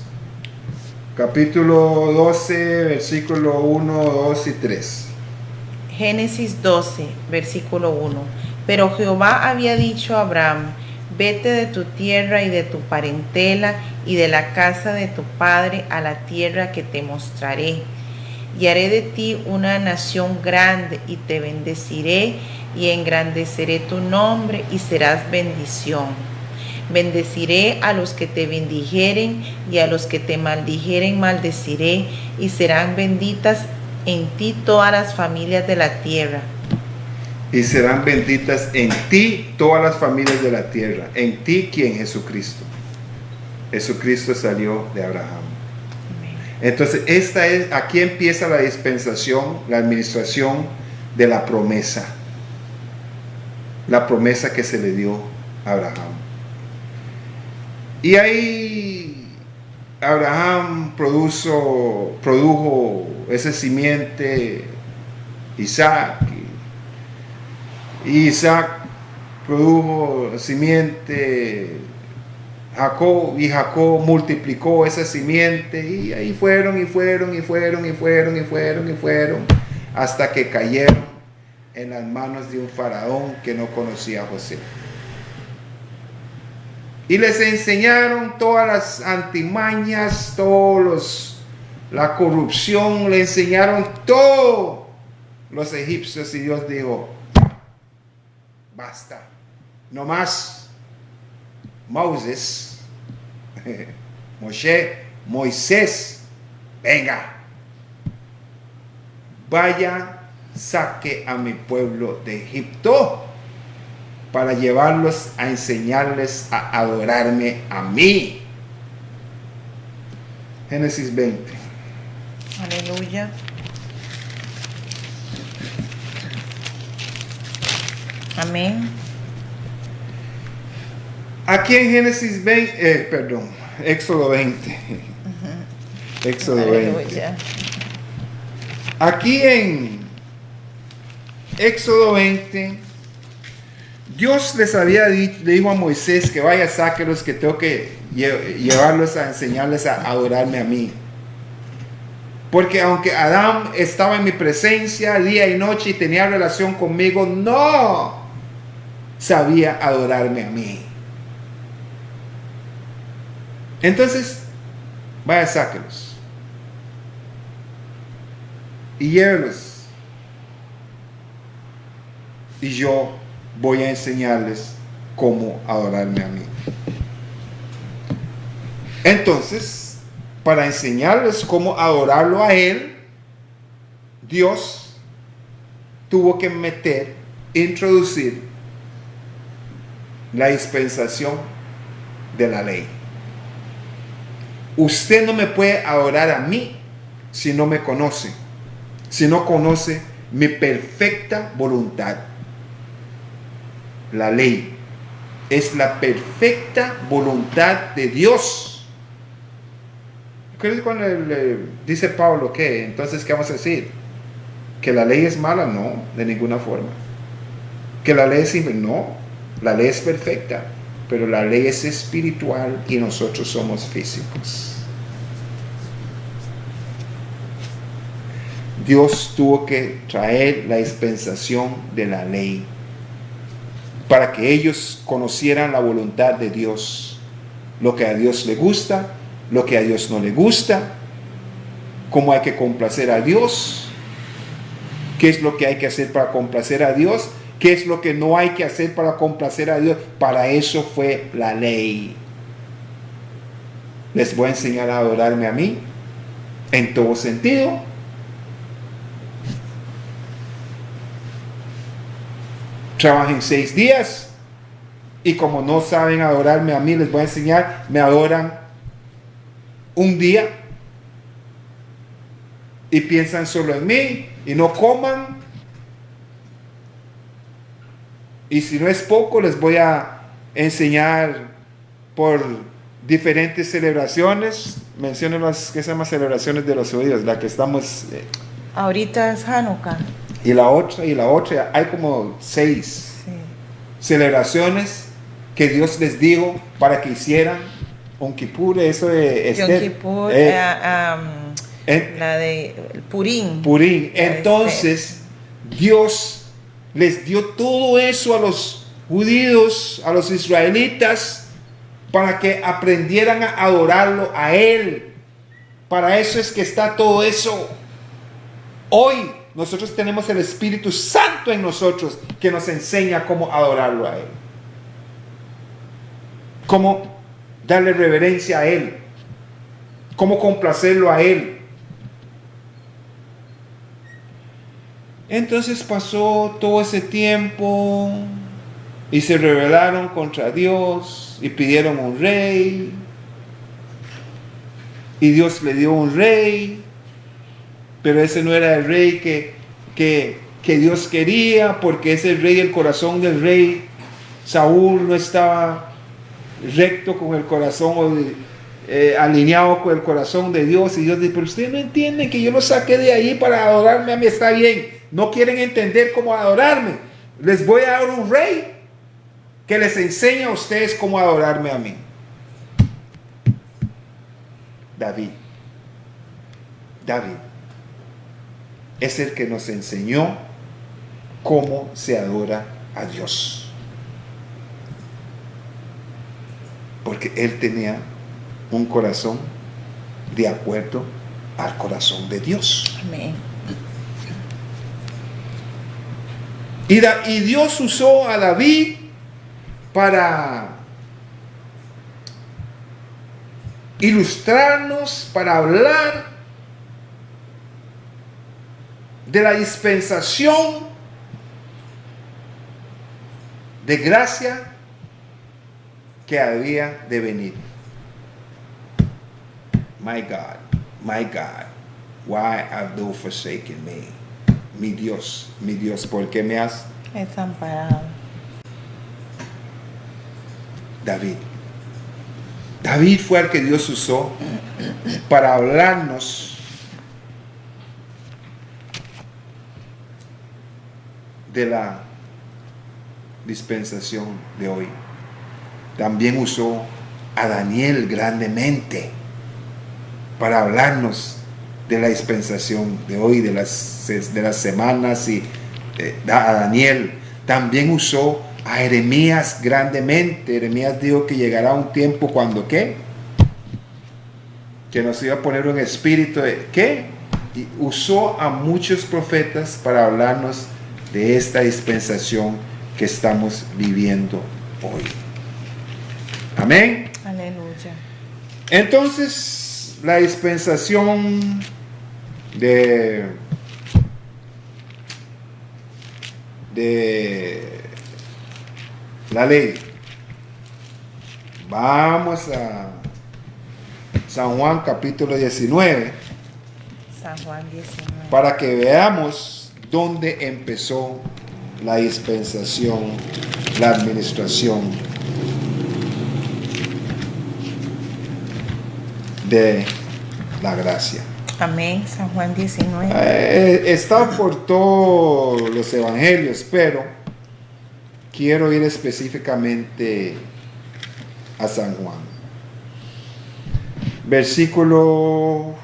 Capítulo 12, versículo 1, 2 y 3. Génesis 12, versículo 1. Pero Jehová había dicho a Abraham: vete de tu tierra y de tu parentela y de la casa de tu padre a la tierra que te mostraré. Y haré de ti una nación grande y te bendeciré y engrandeceré tu nombre y serás bendición. Bendeciré a los que te bendijeren y a los que te maldijeren maldeciré, y serán benditas en ti todas las familias de la tierra. Y serán benditas en ti todas las familias de la tierra. En ti, ¿quién? Jesucristo. Jesucristo salió de Abraham. Entonces, aquí empieza la dispensación, la administración de la promesa. La promesa que se le dio a Abraham. Y ahí Abraham produjo ese simiente, Isaac. Y Isaac produjo simiente, Jacob, y Jacob multiplicó esa simiente, y ahí fueron, hasta que cayeron en las manos de un faraón que no conocía a José. Y les enseñaron todas las antimañas, la corrupción, le enseñaron todo los egipcios, y Dios dijo, basta, no más. Moisés, venga, vaya, saque a mi pueblo de Egipto para llevarlos a enseñarles a adorarme a mí. Génesis 20. Aleluya. Amén. Aquí en Génesis 20, Éxodo 20. Éxodo 20. Aleluya. Aquí en Éxodo 20, Dios le dijo a Moisés que vaya, sáquelos, que tengo que llevarlos a enseñarles a adorarme a mí. Porque aunque Adán estaba en mi presencia día y noche y tenía relación conmigo, no sabía adorarme a mí. Entonces, vaya, sáquelos y llévelos, y yo voy a enseñarles cómo adorarme a mí. Entonces, para enseñarles cómo adorarlo a Él, Dios tuvo que introducir la dispensación de la ley. Usted no me puede adorar a mí si no me conoce, si no conoce mi perfecta voluntad. La ley es la perfecta voluntad de Dios. Cuando le dice Pablo que entonces, ¿qué vamos a decir? ¿Que la ley es mala? No, de ninguna forma. ¿Que la ley es simple? No, la ley es perfecta, pero la ley es espiritual y nosotros somos físicos. Dios tuvo que traer la dispensación de la ley para que ellos conocieran la voluntad de Dios, lo que a Dios le gusta, lo que a Dios no le gusta, cómo hay que complacer a Dios, qué es lo que hay que hacer para complacer a Dios, qué es lo que no hay que hacer para complacer a Dios. Para eso fue la ley. Les voy a enseñar a adorarme a mí en todo sentido. Trabajen 6 días, y como no saben adorarme a mí, les voy a enseñar, me adoran un día y piensan solo en mí y no coman. Y si no es poco, les voy a enseñar por diferentes celebraciones. Menciono las que se llaman celebraciones de los judíos, la que estamos... Ahorita es Hanukkah. y la otra, hay como 6 Sí. celebraciones que Dios les dijo para que hicieran. Yom Kippur, eso de Yom Kippur, la de Purim. Purim. La de Entonces, Dios les dio todo eso a los judíos, a los israelitas, para que aprendieran a adorarlo a Él. Para eso es que está todo eso. Hoy nosotros tenemos el Espíritu Santo en nosotros que nos enseña cómo adorarlo a Él. Cómo darle reverencia a Él. Cómo complacerlo a Él. Entonces pasó todo ese tiempo y se rebelaron contra Dios y pidieron un rey. Y Dios le dio un rey, pero ese no era el rey que Dios quería, porque ese rey, el corazón del rey Saúl no estaba recto con el corazón, alineado con el corazón de Dios. Y Dios dice, pero ustedes no entienden que yo los saqué de ahí para adorarme a mí. Está bien, no quieren entender cómo adorarme. Les voy a dar un rey que les enseñe a ustedes cómo adorarme a mí. David es el que nos enseñó cómo se adora a Dios, porque él tenía un corazón de acuerdo al corazón de Dios. Amén. Y Dios usó a David para ilustrarnos, para hablar de la dispensación de gracia que había de venir. My God, why have thou forsaken me? Mi Dios, ¿por qué me has Desamparado. David fue el que Dios usó para hablarnos de la dispensación de hoy. También usó a Daniel grandemente para hablarnos de la dispensación de hoy, de las semanas, y a Daniel. También usó a Jeremías grandemente. Jeremías dijo que llegará un tiempo cuando ¿qué? Que nos iba a poner un espíritu de ¿qué? Y usó a muchos profetas para hablarnos de esta dispensación que estamos viviendo hoy. Amén. Aleluya. Entonces, la dispensación de la ley. Vamos a San Juan capítulo 19 San Juan 19. para que veamos dónde empezó la dispensación, la administración de la gracia. Amén. San Juan 19. Está por todos los evangelios, pero quiero ir específicamente a San Juan. Versículo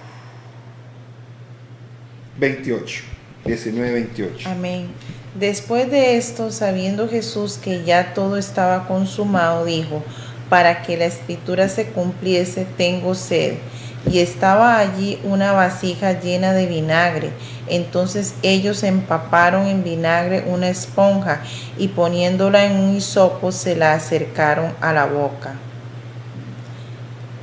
28, 19-28. Amén. Después de esto, sabiendo Jesús que ya todo estaba consumado, dijo, para que la escritura se cumpliese, tengo sed. Y estaba allí una vasija llena de vinagre. Entonces ellos empaparon en vinagre una esponja y poniéndola en un hisopo se la acercaron a la boca.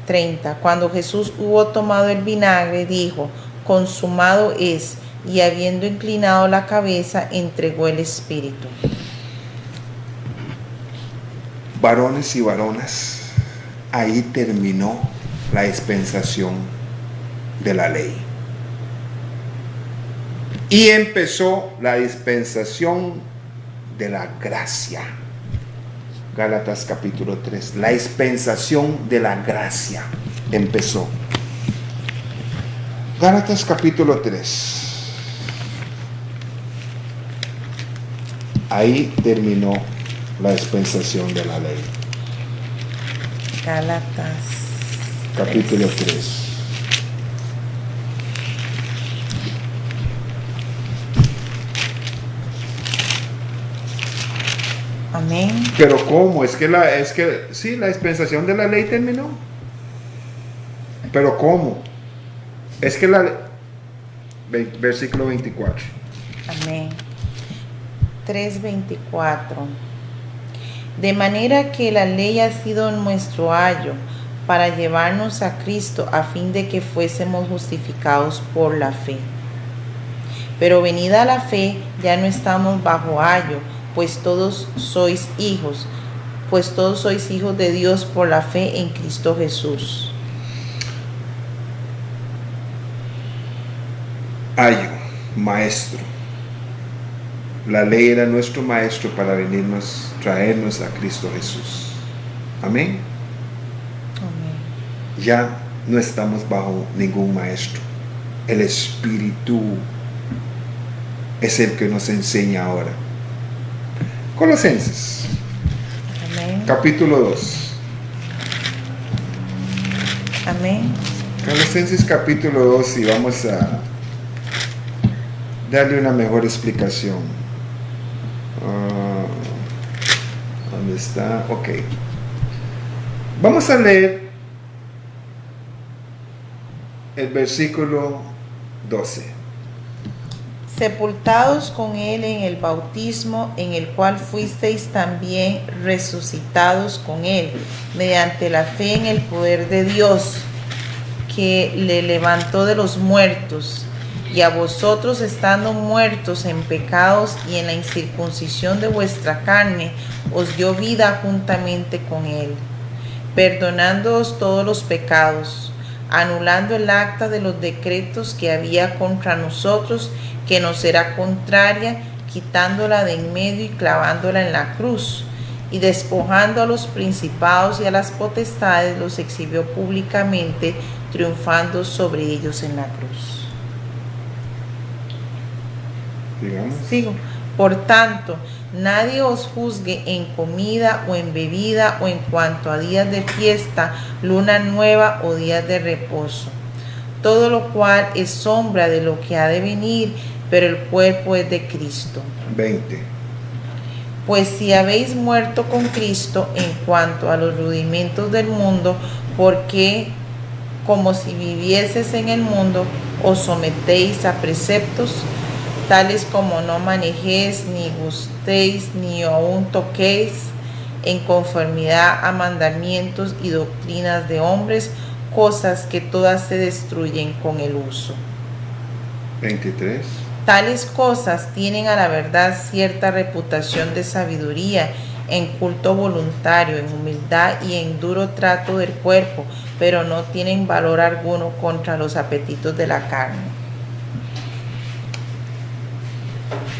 30. Cuando Jesús hubo tomado el vinagre, dijo, consumado es, y habiendo inclinado la cabeza, entregó el espíritu. Varones y varonas, ahí terminó la dispensación de la ley. Y empezó la dispensación de la gracia. Gálatas capítulo 3. La dispensación de la gracia empezó. Gálatas capítulo 3. Ahí terminó la dispensación de la ley. Gálatas Capítulo 3. Amén. Pero ¿cómo? Sí, la dispensación de la ley terminó. Pero ¿cómo? Es que versículo 24. Amén. 3:24. De manera que la ley ha sido nuestro ayo para llevarnos a Cristo a fin de que fuésemos justificados por la fe. Pero venida la fe, ya no estamos bajo ayo, pues todos sois hijos de Dios por la fe en Cristo Jesús. Ayo, maestro. La ley era nuestro maestro para traernos a Cristo Jesús. Amén. Amén. Ya no estamos bajo ningún maestro. El Espíritu es el que nos enseña ahora. Colosenses, Amén. capítulo 2. Amén. Colosenses capítulo 2, y vamos a darle una mejor explicación. ¿Dónde está? Ok. Vamos a leer el versículo 12. Sepultados con él en el bautismo, en el cual fuisteis también resucitados con él, mediante la fe en el poder de Dios, que le levantó de los muertos, y a vosotros, estando muertos en pecados y en la incircuncisión de vuestra carne, os dio vida juntamente con él, perdonándoos todos los pecados, anulando el acta de los decretos que había contra nosotros, que nos era contraria, quitándola de en medio y clavándola en la cruz, y despojando a los principados y a las potestades, los exhibió públicamente, triunfando sobre ellos en la cruz. Digamos. Sigo. Por tanto, nadie os juzgue en comida o en bebida o en cuanto a días de fiesta, luna nueva o días de reposo, todo lo cual es sombra de lo que ha de venir, pero el cuerpo es de Cristo. 20. Pues si habéis muerto con Cristo en cuanto a los rudimentos del mundo, porque como si vivieses en el mundo, os sometéis a preceptos, tales como no manejéis, ni gustéis, ni aun toquéis, en conformidad a mandamientos y doctrinas de hombres, cosas que todas se destruyen con el uso. 23. Tales cosas tienen a la verdad cierta reputación de sabiduría, en culto voluntario, en humildad y en duro trato del cuerpo, pero no tienen valor alguno contra los apetitos de la carne.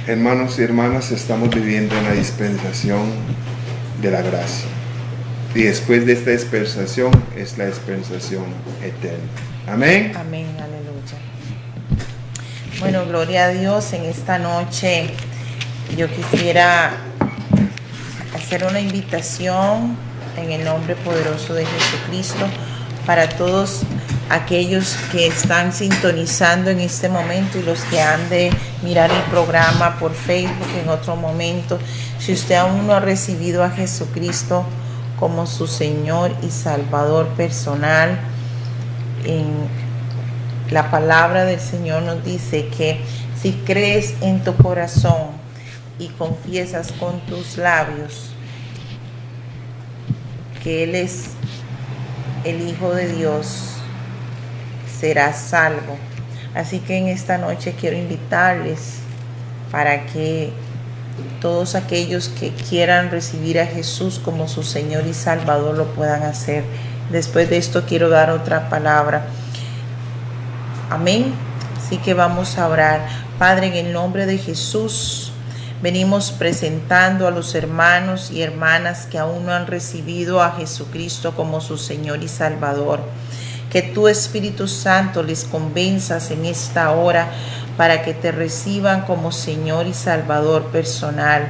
Hermanos y hermanas, estamos viviendo una dispensación de la gracia. Y después de esta dispensación es la dispensación eterna. Amén. Amén, aleluya. Bueno, gloria a Dios. En esta noche yo quisiera hacer una invitación en el nombre poderoso de Jesucristo para todos aquellos que están sintonizando en este momento y los que han de mirar el programa por Facebook en otro momento. Si usted aún no ha recibido a Jesucristo como su Señor y Salvador personal, en la palabra del Señor nos dice que si crees en tu corazón y confiesas con tus labios que Él es el Hijo de Dios, serás salvo. Así que en esta noche quiero invitarles para que todos aquellos que quieran recibir a Jesús como su Señor y Salvador lo puedan hacer. Después de esto quiero dar otra palabra. Amén. Así que vamos a orar. Padre, en el nombre de Jesús, venimos presentando a los hermanos y hermanas que aún no han recibido a Jesucristo como su Señor y Salvador. Que tu Espíritu Santo les convenzas en esta hora para que te reciban como Señor y Salvador personal,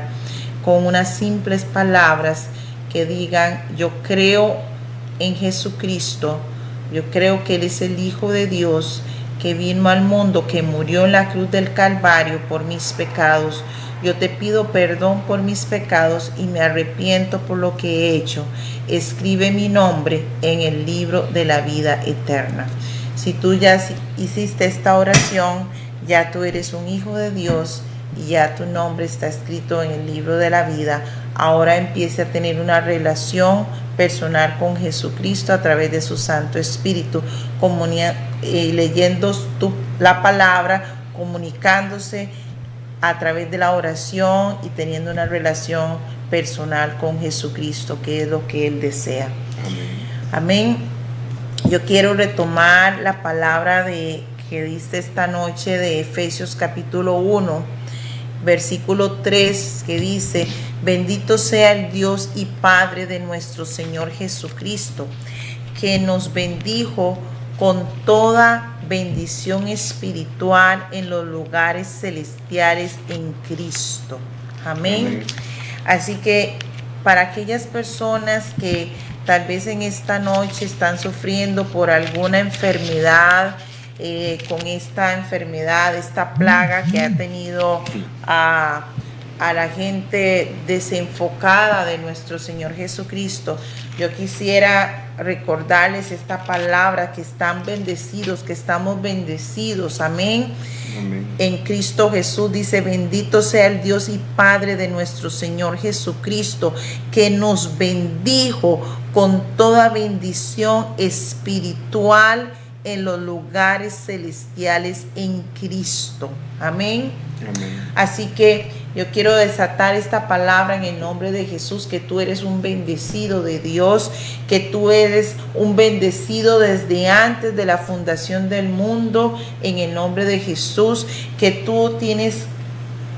con unas simples palabras que digan: yo creo en Jesucristo, yo creo que Él es el Hijo de Dios, que vino al mundo, que murió en la cruz del Calvario por mis pecados. Yo te pido perdón por mis pecados y me arrepiento por lo que he hecho. Escribe mi nombre en el libro de la vida eterna. Si tú ya hiciste esta oración, ya tú eres un hijo de Dios y ya tu nombre está escrito en el libro de la vida. Ahora empiece a tener una relación personal con Jesucristo a través de su Santo Espíritu, leyendo la palabra, comunicándose a través de la oración y teniendo una relación personal con Jesucristo, que es lo que Él desea. Amén. Yo quiero retomar la palabra que diste esta noche de Efesios capítulo 1, versículo 3, que dice: bendito sea el Dios y Padre de nuestro Señor Jesucristo, que nos bendijo con toda bendición espiritual en los lugares celestiales en Cristo. Amén. Así que para aquellas personas que tal vez en esta noche están sufriendo por alguna enfermedad, con esta enfermedad, esta plaga que ha tenido a la gente desenfocada de nuestro Señor Jesucristo, yo quisiera recordarles esta palabra, que están bendecidos, que estamos bendecidos. Amén. Amén. En Cristo Jesús dice: bendito sea el Dios y Padre de nuestro Señor Jesucristo, que nos bendijo con toda bendición espiritual en los lugares celestiales en Cristo. Amén. Amén. Así que yo quiero desatar esta palabra en el nombre de Jesús, que tú eres un bendecido de Dios, que tú eres un bendecido desde antes de la fundación del mundo, en el nombre de Jesús, que tú tienes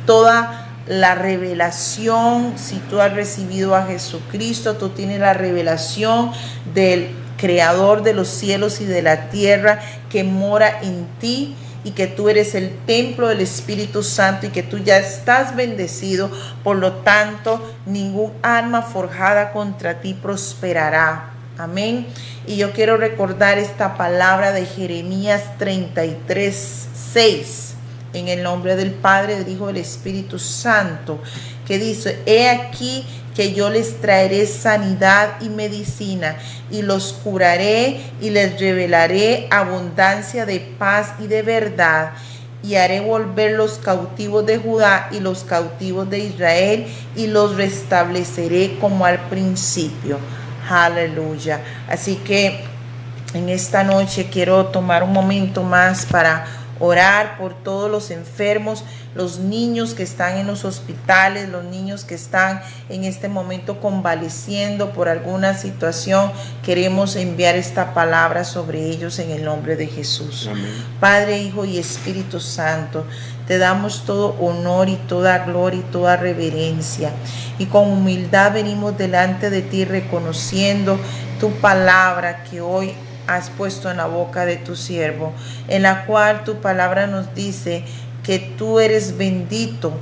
toda la revelación. Si tú has recibido a Jesucristo, tú tienes la revelación del Creador de los cielos y de la tierra, que mora en ti, y que tú eres el templo del Espíritu Santo y que tú ya estás bendecido. Por lo tanto, ningún arma forjada contra ti prosperará. Amén. Y yo quiero recordar esta palabra de Jeremías 33:6, en el nombre del Padre, del Hijo y del Espíritu Santo, que dice: he aquí que yo les traeré sanidad y medicina, y los curaré y les revelaré abundancia de paz y de verdad, y haré volver los cautivos de Judá y los cautivos de Israel, y los restableceré como al principio. Aleluya. Así que en esta noche quiero tomar un momento más para orar por todos los enfermos, los niños que están en los hospitales, los niños que están en este momento convaleciendo por alguna situación. Queremos enviar esta palabra sobre ellos en el nombre de Jesús. Amén. Padre, Hijo y Espíritu Santo, te damos todo honor y toda gloria y toda reverencia. Y con humildad venimos delante de ti, reconociendo tu palabra que hoy has puesto en la boca de tu siervo, en la cual tu palabra nos dice que tú eres bendito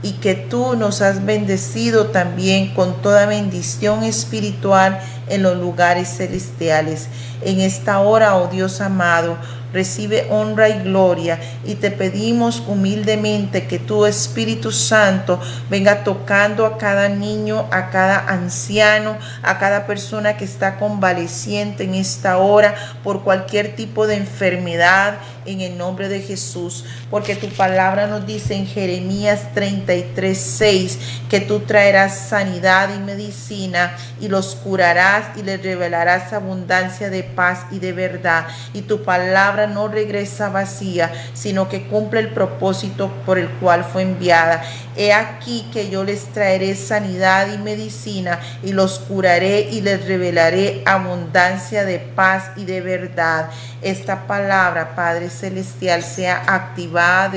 y que tú nos has bendecido también con toda bendición espiritual en los lugares celestiales. En esta hora, oh Dios amado, recibe honra y gloria, y te pedimos humildemente que tu Espíritu Santo venga tocando a cada niño, a cada anciano, a cada persona que está convaleciente en esta hora por cualquier tipo de enfermedad, en el nombre de Jesús, porque tu palabra nos dice en Jeremías 33:6 que tú traerás sanidad y medicina, y los curarás y les revelarás abundancia de paz y de verdad, y tu palabra no regresa vacía, sino que cumple el propósito por el cual fue enviada. He aquí que yo les traeré sanidad y medicina, y los curaré y les revelaré abundancia de paz y de verdad. Esta palabra, Padre celestial sea activada,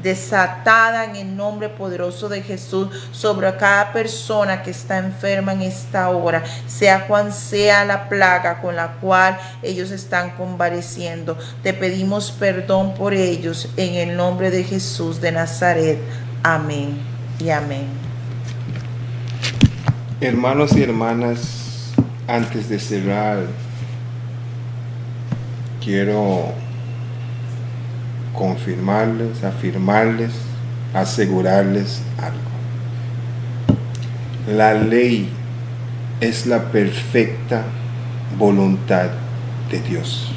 desatada en el nombre poderoso de Jesús sobre cada persona que está enferma en esta hora, sea cual sea la plaga con la cual ellos están convaleciendo. Te pedimos perdón por ellos en el nombre de Jesús de Nazaret. Amén y amén. Hermanos y hermanas, antes de cerrar, quiero confirmarles, afirmarles, asegurarles algo. La ley es la perfecta voluntad de Dios.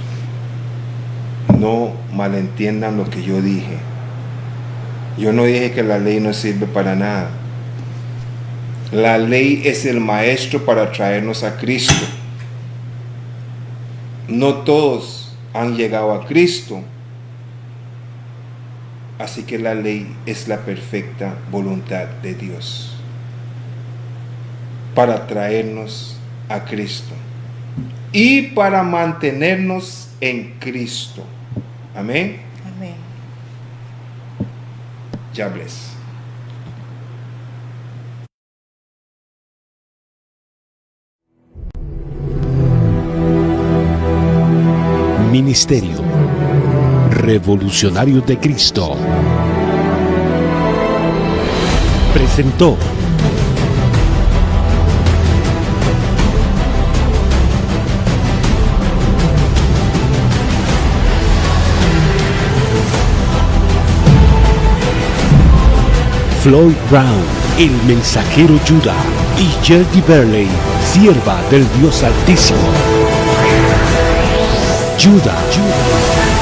No malentiendan lo que yo dije. Yo no dije que la ley no sirve para nada. La ley es el maestro para traernos a Cristo. No todos han llegado a Cristo. Así que la ley es la perfecta voluntad de Dios para traernos a Cristo y para mantenernos en Cristo. Amén. Amén. Ya bless. Ministerio Revolucionarios de Cristo presentó Floyd Brown, el mensajero Judá, y Gertie Burley, sierva del Dios Altísimo. Judá.